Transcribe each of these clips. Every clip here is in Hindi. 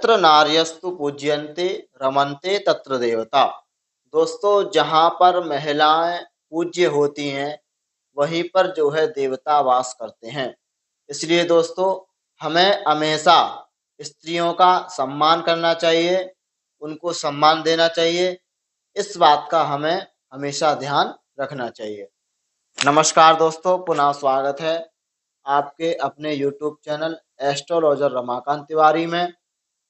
यत्र नार्यस्तु पूज्यन्ते रमन्ते तत्र देवता। दोस्तों, जहाँ पर महिलाएं पूज्य होती हैं वहीं पर जो है देवता वास करते हैं। इसलिए दोस्तों, हमें हमेशा स्त्रियों का सम्मान करना चाहिए, उनको सम्मान देना चाहिए। इस बात का हमें हमेशा ध्यान रखना चाहिए। नमस्कार दोस्तों, पुनः स्वागत है आपके अपने YouTube channel astrologer Ramakant Tiwari में।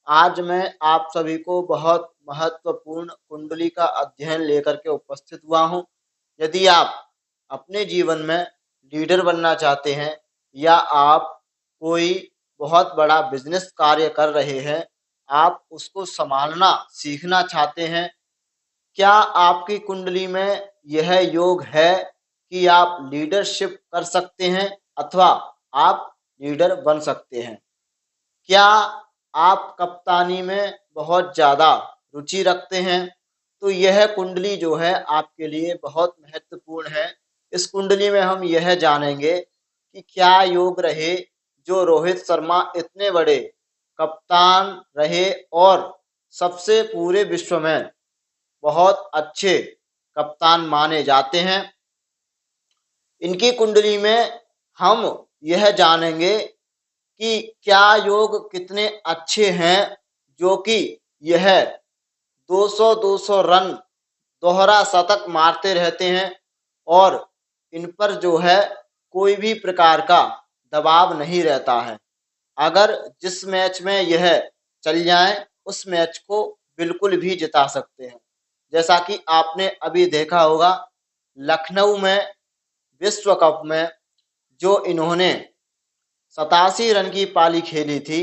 आज मैं आप सभी को बहुत महत्वपूर्ण कुंडली का अध्ययन लेकर के उपस्थित हुआ हूं। यदि आप अपने जीवन में लीडर बनना चाहते हैं या आप कोई बहुत बड़ा बिजनेस कार्य कर रहे हैं, आप उसको संभालना सीखना चाहते हैं, क्या आपकी कुंडली में यह योग है कि आप लीडरशिप कर सकते हैं अथवा आप लीडर बन सकते हैं? क्या आप कप्तानी में बहुत ज़्यादा रुचि रखते हैं? तो यह कुंडली जो है आपके लिए बहुत महत्वपूर्ण है। इस कुंडली में हम यह जानेंगे कि क्या योग रहे जो रोहित शर्मा इतने बड़े कप्तान रहे और सबसे पूरे विश्व में बहुत अच्छे कप्तान माने जाते हैं। इनकी कुंडली में हम यह जानेंगे कि क्या योग कितने अच्छे हैं जो कि यह 200-200 रन दोहरा शतक मारते रहते हैं और इन पर जो है कोई भी प्रकार का दबाव नहीं रहता है। अगर जिस मैच में यह चल जाए उस मैच को बिल्कुल भी जिता सकते हैं। जैसा कि आपने अभी देखा होगा, लखनऊ में विश्व कप में जो इन्होंने 87 रन की पारी खेली थी,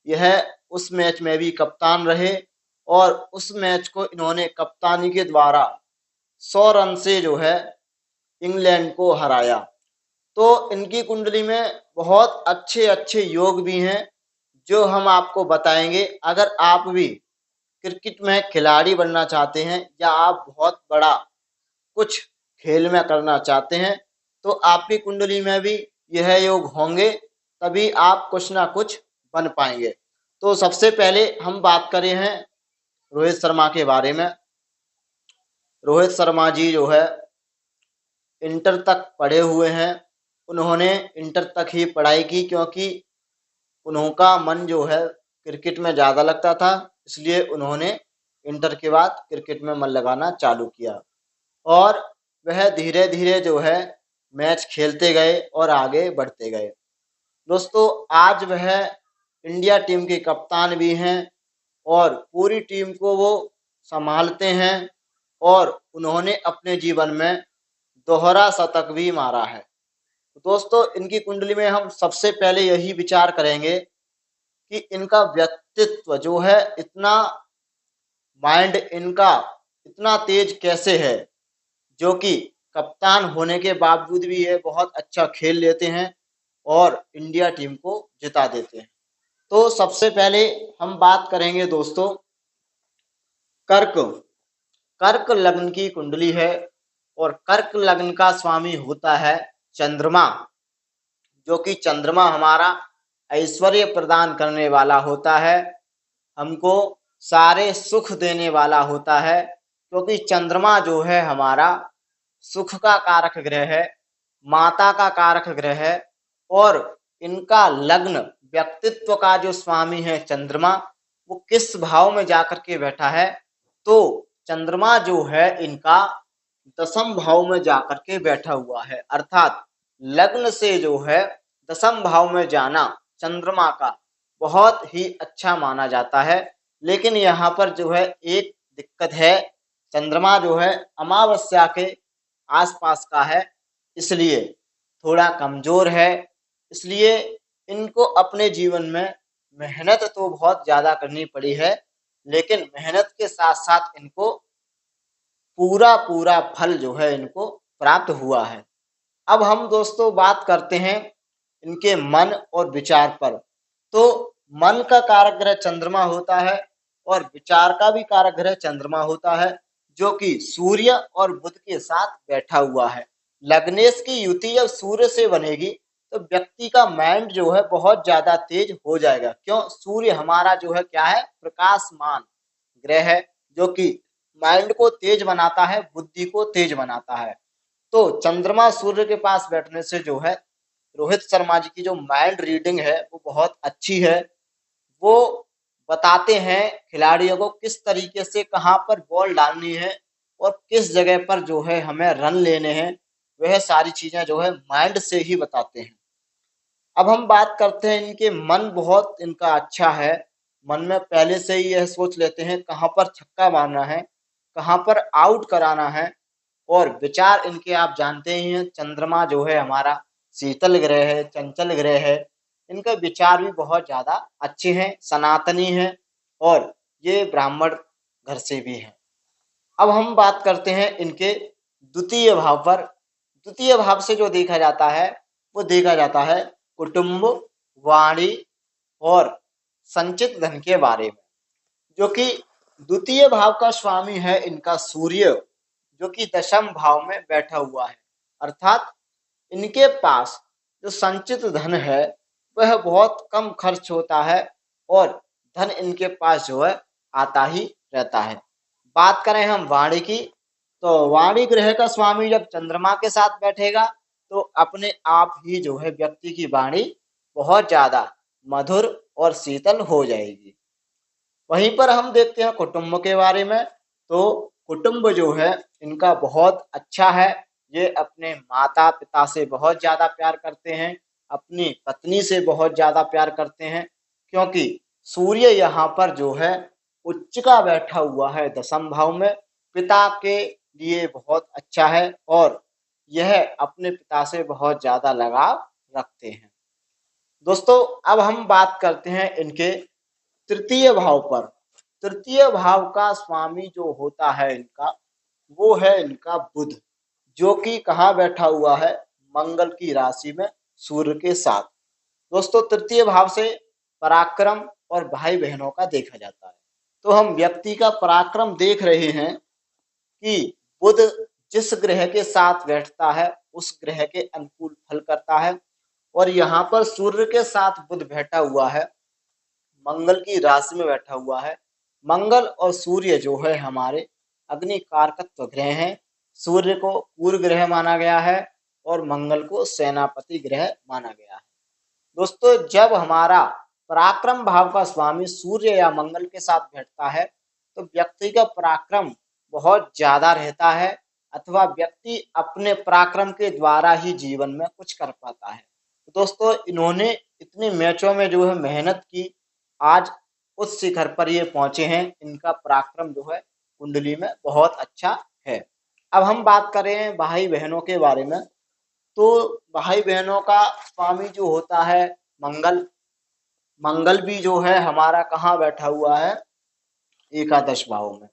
यह उस मैच में भी कप्तान रहे और उस मैच को इन्होंने कप्तानी के द्वारा 100 रन से जो है इंग्लैंड को हराया। तो इनकी कुंडली में बहुत अच्छे अच्छे योग भी हैं जो हम आपको बताएंगे। अगर आप भी क्रिकेट में खिलाड़ी बनना चाहते हैं या आप बहुत बड़ा कुछ खेल में करना चाहते हैं तो आपकी कुंडली में भी यह योग होंगे, तभी आप कुछ ना कुछ बन पाएंगे। तो सबसे पहले हम बात करें हैं रोहित शर्मा के बारे में। रोहित शर्मा जी जो है इंटर तक पढ़े हुए हैं। उन्होंने इंटर तक ही पढ़ाई की क्योंकि उनका मन जो है क्रिकेट में ज़्यादा लगता था, इसलिए उन्होंने इंटर के बाद क्रिकेट में मन लगाना चालू किया और वह धीरे धीरे जो है मैच खेलते गए और आगे बढ़ते गए। दोस्तों, आज वह इंडिया टीम के कप्तान भी हैं और पूरी टीम को वो संभालते हैं और उन्होंने अपने जीवन में दोहरा शतक भी मारा है। तो दोस्तों, इनकी कुंडली में हम सबसे पहले यही विचार करेंगे कि इनका व्यक्तित्व जो है, इतना माइंड इनका इतना तेज कैसे है जो कि कप्तान होने के बावजूद भी ये बहुत अच्छा खेल लेते हैं और इंडिया टीम को जिता देते हैं। तो सबसे पहले हम बात करेंगे दोस्तों कर्क कर्क लग्न की कुंडली है और कर्क लग्न का स्वामी होता है चंद्रमा, जो कि चंद्रमा हमारा ऐश्वर्य प्रदान करने वाला होता है, हमको सारे सुख देने वाला होता है। क्योंकि चंद्रमा जो है हमारा सुख का कारक ग्रह है, माता का कारक ग्रह है और इनका लग्न व्यक्तित्व का जो स्वामी है चंद्रमा, वो किस भाव में जाकर के बैठा है, तो चंद्रमा जो है इनका 10म भाव में जाकर के बैठा हुआ है। अर्थात लग्न से जो है 10म भाव में जाना चंद्रमा का बहुत ही अच्छा माना जाता है। लेकिन यहाँ पर जो है एक दिक्कत है, चंद्रमा जो है अमावस्या के आसपास का है, इसलिए थोड़ा कमजोर है। इसलिए इनको अपने जीवन में मेहनत तो बहुत ज़्यादा करनी पड़ी है, लेकिन मेहनत के साथ साथ इनको पूरा पूरा फल जो है इनको प्राप्त हुआ है। अब हम दोस्तों बात करते हैं इनके मन और विचार पर। तो मन का कारक ग्रह चंद्रमा होता है और विचार का भी कारक ग्रह चंद्रमा होता है, जो कि सूर्य और बुध के साथ बैठा हुआ है। लग्नेश की युति जब सूर्य से बनेगी तो व्यक्ति का माइंड जो है बहुत ज्यादा तेज हो जाएगा। क्यों? सूर्य हमारा जो है क्या है, प्रकाशमान ग्रह है, जो कि माइंड को तेज बनाता है, बुद्धि को तेज बनाता है। तो चंद्रमा सूर्य के पास बैठने से जो है रोहित शर्मा जी की जो माइंड रीडिंग है वो बहुत अच्छी है। वो बताते हैं खिलाड़ियों को किस तरीके से कहाँ पर बॉल डालनी है और किस जगह पर जो है हमें रन लेने हैं। वह सारी चीजें जो है माइंड से ही बताते हैं। अब हम बात करते हैं इनके मन, बहुत इनका अच्छा है। मन में पहले से ही यह सोच लेते हैं कहाँ पर छक्का मारना है, कहाँ पर आउट कराना है। और विचार इनके आप जानते ही हैं, चंद्रमा जो है हमारा शीतल ग्रह है, चंचल ग्रह है। इनके विचार भी बहुत ज्यादा अच्छे हैं, सनातनी हैं और ये ब्राह्मण घर से भी हैं। अब हम बात करते हैं इनके द्वितीय भाव पर। द्वितीय भाव से जो देखा जाता है वो देखा जाता है कुटुंब, वाणी और संचित धन के बारे में। जो कि द्वितीय भाव का स्वामी है इनका सूर्य, जो कि दशम भाव में बैठा हुआ है। अर्थात इनके पास जो संचित धन है वह बहुत कम खर्च होता है और धन इनके पास जो है आता ही रहता है। बात करें हम वाणी की, तो वाणी ग्रह का स्वामी जब चंद्रमा के साथ बैठेगा तो अपने आप ही जो है व्यक्ति की वाणी बहुत ज्यादा मधुर और शीतल हो जाएगी। वहीं पर हम देखते हैं कुटुंब के बारे में। तो कुटुंब जो है इनका बहुत अच्छा है। ये अपने माता पिता से बहुत ज्यादा प्यार करते हैं, अपनी पत्नी से बहुत ज्यादा प्यार करते हैं, क्योंकि सूर्य यहाँ पर जो है उच्च का बैठा हुआ है दशम भाव में। पिता के लिए बहुत अच्छा है और यह अपने पिता से बहुत ज्यादा लगाव रखते हैं। दोस्तों अब हम बात करते हैं इनके तृतीय भाव पर। तृतीय भाव का स्वामी जो होता है इनका, वो है इनका बुध, जो कि कहाँ बैठा हुआ है, मंगल की राशि में सूर्य के साथ। दोस्तों तृतीय भाव से पराक्रम और भाई बहनों का देखा जाता है। तो हम व्यक्ति का पराक्रम देख रहे हैं कि बुध जिस ग्रह के साथ बैठता है उस ग्रह के अनुकूल फल करता है। और यहाँ पर सूर्य के साथ बुध बैठा हुआ है, मंगल की राशि में बैठा हुआ है। मंगल और सूर्य जो है हमारे अग्नि कारकत्व ग्रह हैं। सूर्य को पूर्व ग्रह माना गया है और मंगल को सेनापति ग्रह माना गया है। दोस्तों जब हमारा पराक्रम भाव का स्वामी सूर्य या मंगल के साथ बैठता है तो व्यक्ति का पराक्रम बहुत ज्यादा रहता है, अथवा व्यक्ति अपने पराक्रम के द्वारा ही जीवन में कुछ कर पाता है। तो दोस्तों इन्होंने इतने मैचों में जो है मेहनत की, आज उस शिखर पर ये पहुंचे हैं। इनका पराक्रम जो है कुंडली में बहुत अच्छा है। अब हम बात करें भाई बहनों के बारे में। तो भाई बहनों का स्वामी जो होता है मंगल, मंगल भी जो है हमारा कहाँ बैठा हुआ है, एकादश भाव में,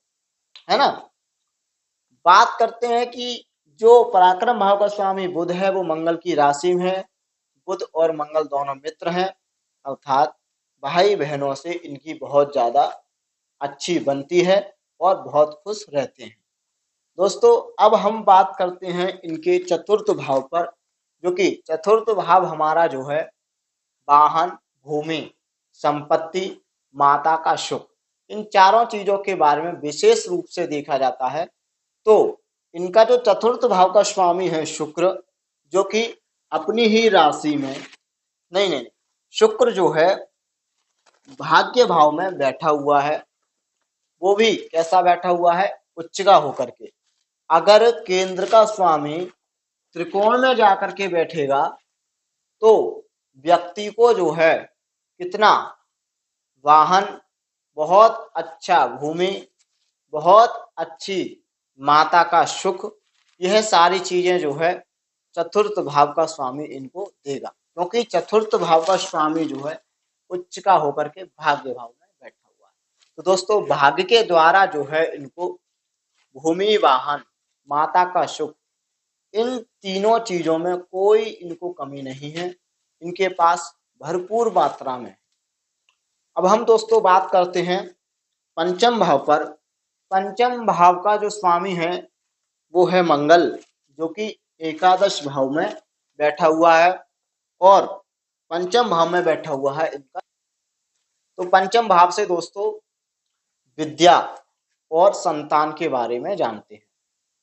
है ना। बात करते हैं कि जो पराक्रम भाव का स्वामी बुध है वो मंगल की राशि में है। बुध और मंगल दोनों मित्र हैं, अर्थात भाई बहनों से इनकी बहुत ज्यादा अच्छी बनती है और बहुत खुश रहते हैं। दोस्तों अब हम बात करते हैं इनके चतुर्थ भाव पर, जो कि चतुर्थ भाव हमारा जो है वाहन, भूमि, संपत्ति, माता का सुख, इन चारों चीजों के बारे में विशेष रूप से देखा जाता है। तो इनका जो चतुर्थ भाव का स्वामी है शुक्र, जो कि अपनी ही राशि में, नहीं, शुक्र जो है भाग्य भाव में बैठा हुआ है। वो भी कैसा बैठा हुआ है, उच्च का होकर के। अगर केंद्र का स्वामी त्रिकोण में जाकर के बैठेगा तो व्यक्ति को जो है कितना वाहन, बहुत अच्छा भूमि, बहुत अच्छी माता का सुख, यह सारी चीजें जो है चतुर्थ भाव का स्वामी इनको देगा, क्योंकि चतुर्थ भाव का स्वामी जो है उच्च का होकर के भाग्य भाव में बैठा हुआ है। तो दोस्तों भाग्य के द्वारा जो है इनको भूमि, वाहन, माता का सुख, इन तीनों चीजों में कोई इनको कमी नहीं है, इनके पास भरपूर मात्रा में। अब हम दोस्तों बात करते हैं पंचम भाव पर। पंचम भाव का जो स्वामी है वो है मंगल, जो कि एकादश भाव में बैठा हुआ है। और पंचम भाव में बैठा हुआ है इनका। तो पंचम भाव से दोस्तों विद्या और संतान के बारे में जानते हैं।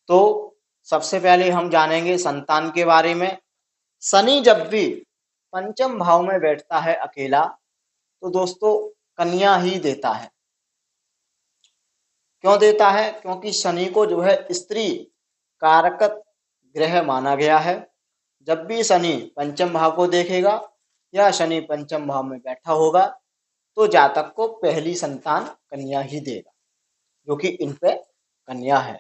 तो सबसे पहले हम जानेंगे संतान के बारे में। शनि जब भी पंचम भाव में बैठता है अकेला तो दोस्तों कन्या ही देता है। क्यों देता है? क्योंकि शनि को जो है स्त्री कारक ग्रह माना गया है। जब भी शनि पंचम भाव को देखेगा या शनि पंचम भाव में बैठा होगा तो जातक को पहली संतान कन्या ही देगा, जो कि इन पे कन्या है।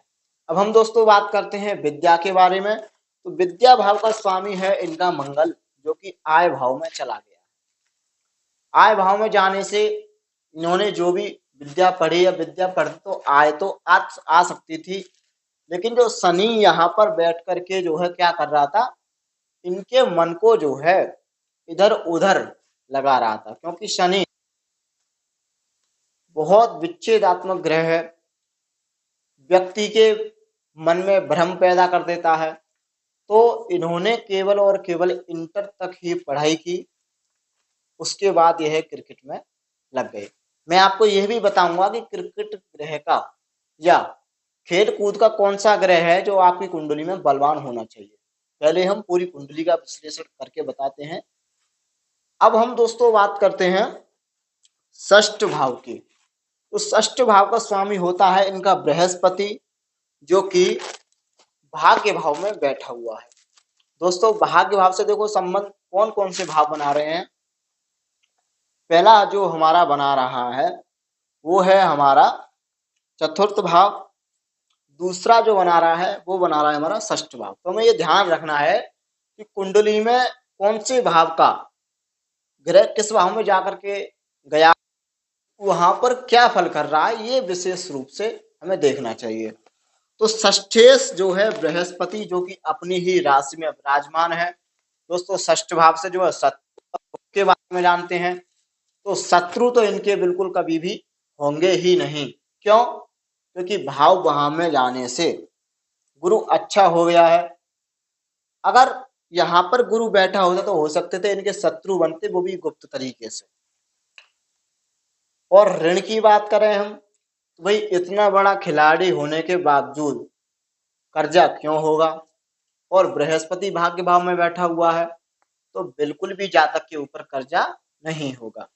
अब हम दोस्तों बात करते हैं विद्या के बारे में। तो विद्या भाव का स्वामी है इनका मंगल, जो कि आय भाव में चला गया। आय भाव में जाने से इन्होंने जो भी विद्या पढ़ी या विद्या पढ़ती तो आय तो आ सकती थी, लेकिन जो शनि यहाँ पर बैठ करके जो है क्या कर रहा था, इनके मन को जो है इधर उधर लगा रहा था। क्योंकि शनि बहुत विच्छेदात्मक ग्रह है, व्यक्ति के मन में भ्रम पैदा कर देता है। तो इन्होंने केवल और केवल इंटर तक ही पढ़ाई की, उसके बाद यह क्रिकेट में लग गए। मैं आपको यह भी बताऊंगा कि क्रिकेट ग्रह का या खेल कूद का कौन सा ग्रह है जो आपकी कुंडली में बलवान होना चाहिए। पहले हम पूरी कुंडली का विश्लेषण करके बताते हैं। अब हम दोस्तों बात करते हैं षष्ठ भाव की। तो षष्ठ भाव का स्वामी होता है इनका बृहस्पति, जो कि भाग्य भाव में बैठा हुआ है। दोस्तों भाग्य भाव से देखो संबंध कौन कौन से भाव बना रहे हैं। पहला जो हमारा बना रहा है वो है हमारा चतुर्थ भाव। दूसरा जो बना रहा है वो बना रहा है हमारा षष्ठ भाव। तो हमें ये ध्यान रखना है कि कुंडली में कौन से भाव का ग्रह किस भाव में जाकर के गया, वहां पर क्या फल कर रहा है, ये विशेष रूप से हमें देखना चाहिए। तो षष्ठेश जो है बृहस्पति, जो कि अपनी ही राशि में विराजमान है। दोस्तों षष्ठ भाव से जो है शत्रु के बारे में जानते हैं। तो शत्रु तो इनके बिल्कुल कभी भी होंगे ही नहीं। क्यों? क्योंकि भाव वहां में जाने से गुरु अच्छा हो गया है। अगर यहाँ पर गुरु बैठा होता तो हो सकते थे इनके शत्रु बनते, वो भी गुप्त तरीके से। और ऋण की बात करें हम तो भाई इतना बड़ा खिलाड़ी होने के बावजूद कर्जा क्यों होगा। और बृहस्पति भाग्य भाव में बैठा हुआ है तो बिल्कुल भी जातक के ऊपर कर्जा नहीं होगा।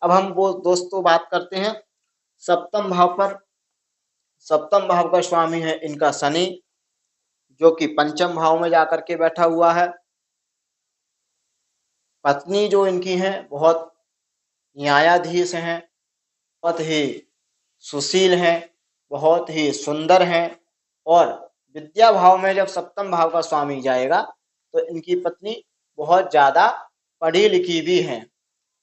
अब हम वो दोस्तों बात करते हैं सप्तम भाव पर। सप्तम भाव का स्वामी है इनका शनि, जो कि पंचम भाव में जाकर के बैठा हुआ है। पत्नी जो इनकी है बहुत न्यायाधीश हैं, बहुत ही सुशील हैं, बहुत ही सुंदर हैं। और विद्या भाव में जब सप्तम भाव का स्वामी जाएगा तो इनकी पत्नी बहुत ज्यादा पढ़ी लिखी भी हैं।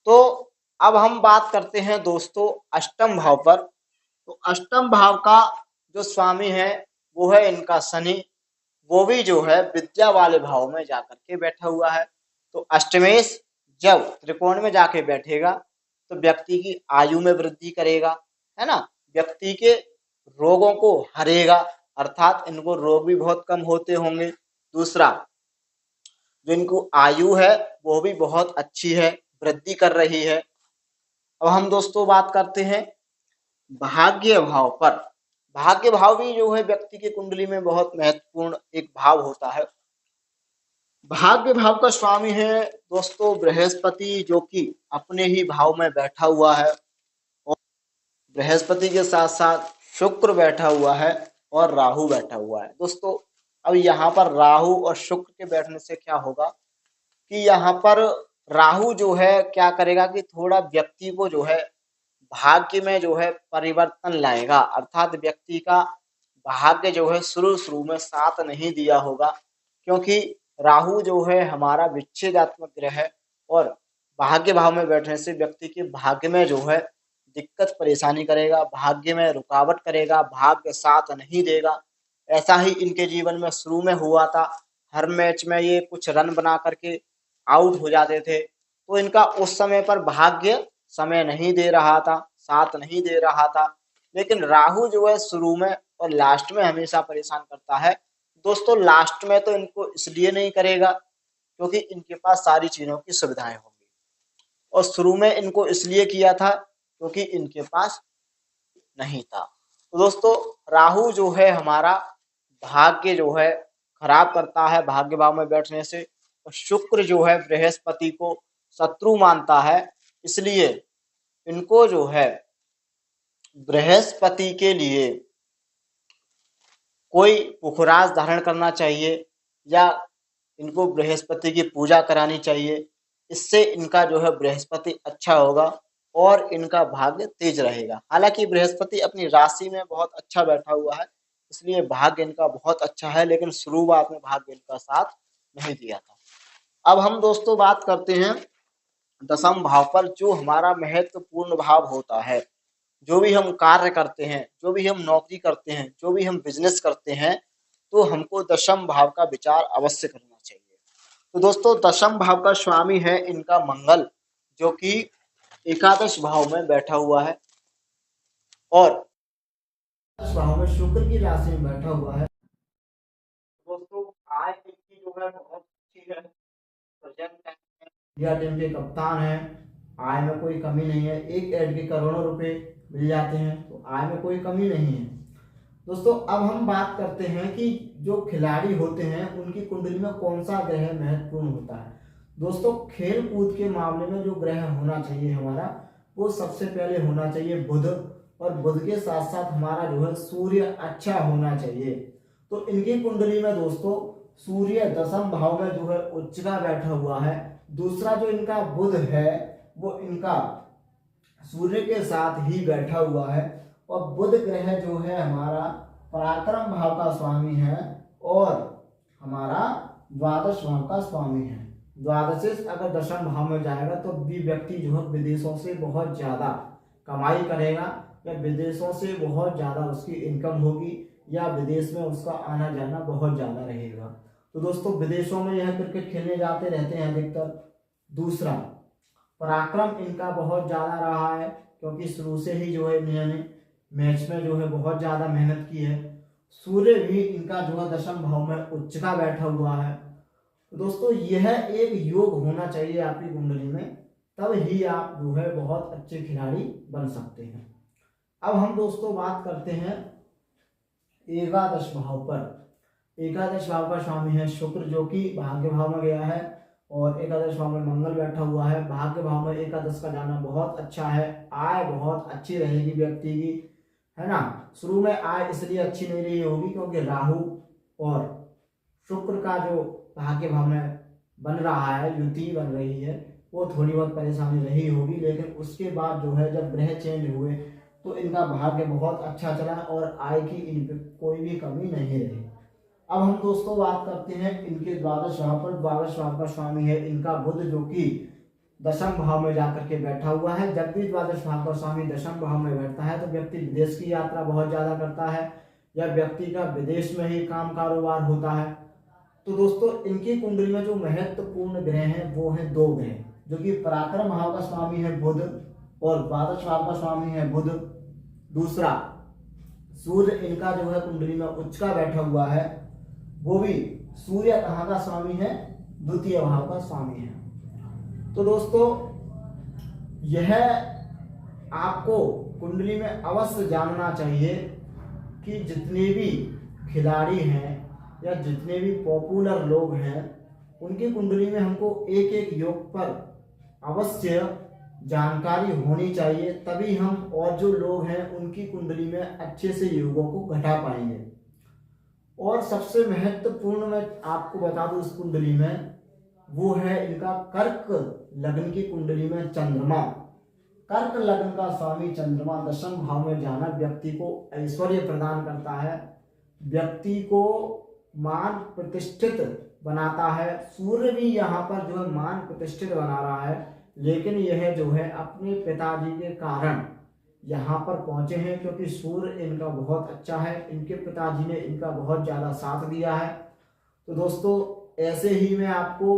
तो अब हम बात करते हैं दोस्तों अष्टम भाव पर। तो अष्टम भाव का जो स्वामी है वो है इनका शनि, वो भी जो है विद्या वाले भाव में जाकर के बैठा हुआ है। तो अष्टमेश जब त्रिकोण में जाके बैठेगा तो व्यक्ति की आयु में वृद्धि करेगा, है ना, व्यक्ति के रोगों को हरेगा, अर्थात इनको रोग भी बहुत कम होते होंगे। दूसरा जो इनको आयु है वो भी बहुत अच्छी है, वृद्धि कर रही है। अब हम दोस्तों बात करते हैं भाग्य भाव पर। भाग्य भाव भी जो है व्यक्ति की कुंडली में बहुत महत्वपूर्ण एक भाव होता है। भाग्य भाव का स्वामी है दोस्तों बृहस्पति, जो कि अपने ही भाव में बैठा हुआ है। और बृहस्पति के साथ साथ शुक्र बैठा हुआ है और राहु बैठा हुआ है। दोस्तों अब यहाँ पर राहु और शुक्र के बैठने से क्या होगा कि यहाँ पर राहु जो है क्या करेगा कि थोड़ा व्यक्ति को जो है भाग्य में जो है परिवर्तन लाएगा। अर्थात व्यक्ति का भाग्य जो है शुरू शुरू में साथ नहीं दिया होगा, क्योंकि राहु जो है हमारा विच्छेदात्मक ग्रह है और भाग्य भाव में बैठने से व्यक्ति के भाग्य में जो है दिक्कत परेशानी करेगा, भाग्य में रुकावट करेगा, भाग्य साथ नहीं देगा। ऐसा ही इनके जीवन में शुरू में हुआ था। हर मैच में ये कुछ रन बना करके आउट हो जाते थे। तो इनका उस समय पर भाग्य समय नहीं दे रहा था, साथ नहीं दे रहा था। लेकिन राहु जो है शुरू में और लास्ट में हमेशा परेशान करता है। दोस्तों लास्ट में तो इनको इसलिए नहीं करेगा क्योंकि इनके पास सारी चीज़ों की सुविधाएं होंगी। और शुरू में इनको इसलिए किया था क्योंकि इनके पास नहीं था। तो दोस्तों, राहु जो है हमारा भाग्य जो है खराब करता है भाग्य भाव में बैठने से, और शुक्र जो है बृहस्पति को शत्रु मानता है। इसलिए इनको जो है बृहस्पति के लिए कोई पुखराज धारण करना चाहिए या इनको बृहस्पति की पूजा करानी चाहिए। इससे इनका जो है बृहस्पति अच्छा होगा और इनका भाग्य तेज रहेगा। हालांकि बृहस्पति अपनी राशि में बहुत अच्छा बैठा हुआ है, इसलिए भाग्य इनका बहुत अच्छा है, लेकिन शुरुआत में भाग्य इनका साथ नहीं दिया था। अब हम दोस्तों बात करते हैं दसम भाव पर, जो हमारा महत्वपूर्ण भाव होता है। जो भी हम कार्य करते हैं, जो भी हम नौकरी करते हैं, जो भी हम बिजनेस करते हैं, तो हमको दशम भाव का विचार अवश्य करना चाहिए। तो दोस्तों, दशम भाव का स्वामी है इनका मंगल, जो कि एकादश भाव में बैठा हुआ है, और एकादश भाव में शुक्र की राशि में बैठा हुआ है। दोस्तों, आय इनकी जो है बहुत अच्छी है। प्रेजेंट इंडिया टीम के कप्तान है, आय में कोई कमी नहीं है। एक ऐड के करोड़ों रुपए मिल जाते हैं, तो आय में कोई कमी नहीं है। दोस्तों, अब हम बात करते हैं कि जो खिलाड़ी होते हैं उनकी कुंडली में कौन सा ग्रह महत्वपूर्ण होता है। दोस्तों, खेल कूद के मामले में जो ग्रह होना चाहिए हमारा, वो सबसे पहले होना चाहिए बुध, और बुध के साथ साथ हमारा जो है सूर्य अच्छा होना चाहिए। तो इनकी कुंडली में दोस्तों सूर्य दसम भाव में जो है उच्च का बैठा हुआ है। दूसरा जो इनका बुध है वो इनका सूर्य के साथ ही बैठा हुआ है, और बुध ग्रह जो है हमारा पराक्रम भाव का स्वामी है और हमारा द्वादश भाव का स्वामी है। द्वादश अगर दशम भाव में जाएगा तो भी व्यक्ति जो है विदेशों से बहुत ज्यादा कमाई करेगा, या विदेशों से बहुत ज्यादा उसकी इनकम होगी, या विदेश में उसका आना जाना बहुत ज्यादा रहेगा। तो दोस्तों, विदेशों में यह क्रिकेट खेलने जाते रहते हैं अधिकतर। दूसरा, पराक्रम इनका बहुत ज्यादा रहा है, क्योंकि शुरू से ही जो है इन्होंने मैच में जो है बहुत ज्यादा मेहनत की है। सूर्य भी इनका जो है दशम भाव में उच्च का बैठा हुआ है। तो दोस्तों, यह एक योग होना चाहिए आपकी कुंडली में, तब ही आप जो है बहुत अच्छे खिलाड़ी बन सकते हैं। अब हम दोस्तों बात करते हैं एकादश भाव पर। एकादश भाव का स्वामी है शुक्र, जो कि भाग्य भाव में गया है, और एकादश भाव में मंगल बैठा हुआ है। भाग्य भाव में एकादश का जाना बहुत अच्छा है। आय बहुत अच्छी रहेगी व्यक्ति की, है ना। शुरू में आय इसलिए अच्छी नहीं रही होगी क्योंकि राहु और शुक्र का जो भाग्य भाव में बन रहा है, युति बन रही है, वो थोड़ी बहुत परेशानी रही होगी। लेकिन उसके बाद जो है जब ग्रह चेंज हुए तो इनका भाग्य बहुत अच्छा चला और आय की इन पे कोई भी कमी नहीं रही। अब हम दोस्तों बात करते हैं इनके द्वादश भाव पर। द्वादश भाव का स्वामी है इनका बुध, जो कि दशम भाव में जाकर के बैठा हुआ है। जब भी द्वादश भाव का स्वामी दशम भाव में बैठता है तो व्यक्ति विदेश की यात्रा बहुत ज्यादा करता है, या व्यक्ति का विदेश में ही काम कारोबार होता है। तो दोस्तों, इनकी कुंडली में जो महत्वपूर्ण ग्रह हैं वो हैं दो ग्रह, जो कि पराक्रम भाव का स्वामी है बुध और द्वादश भाव का स्वामी है बुध। दूसरा, सूर्य इनका जो है कुंडली में उच्च का बैठा हुआ है, वो भी सूर्य कहाँ का स्वामी है, द्वितीय भाव का स्वामी है। तो दोस्तों, यह आपको कुंडली में अवश्य जानना चाहिए कि जितने भी खिलाड़ी हैं या जितने भी पॉपुलर लोग हैं, उनकी कुंडली में हमको एक एक योग पर अवश्य जानकारी होनी चाहिए, तभी हम और जो लोग हैं उनकी कुंडली में अच्छे से योगों को घटा पाएंगे। और सबसे महत्वपूर्ण मैं आपको बता दूं इस कुंडली में, वो है इनका कर्क लग्न की कुंडली में चंद्रमा। कर्क लग्न का स्वामी चंद्रमा दशम भाव में जाना व्यक्ति को ऐश्वर्य प्रदान करता है, व्यक्ति को मान प्रतिष्ठित बनाता है। सूर्य भी यहाँ पर जो है मान प्रतिष्ठित बना रहा है, लेकिन यह जो है अपने पिताजी के कारण यहाँ पर पहुंचे हैं, क्योंकि सूर्य इनका बहुत अच्छा है, इनके पिताजी ने इनका बहुत ज़्यादा साथ दिया है। तो दोस्तों, ऐसे ही मैं आपको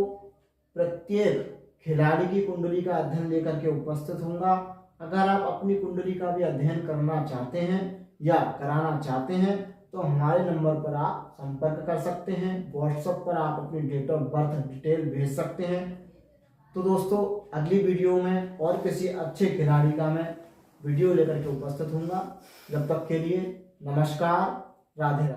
प्रत्येक खिलाड़ी की कुंडली का अध्ययन लेकर के उपस्थित होऊंगा। अगर आप अपनी कुंडली का भी अध्ययन करना चाहते हैं या कराना चाहते हैं तो हमारे नंबर पर आप संपर्क कर सकते हैं। व्हाट्सएप पर आप अपनी डेट ऑफ बर्थ डिटेल भेज सकते हैं। तो दोस्तों अगली वीडियो में और किसी अच्छे खिलाड़ी का मैं वीडियो लेकर के उपस्थित हूँगा। जब तक के लिए नमस्कार, राधे राधे।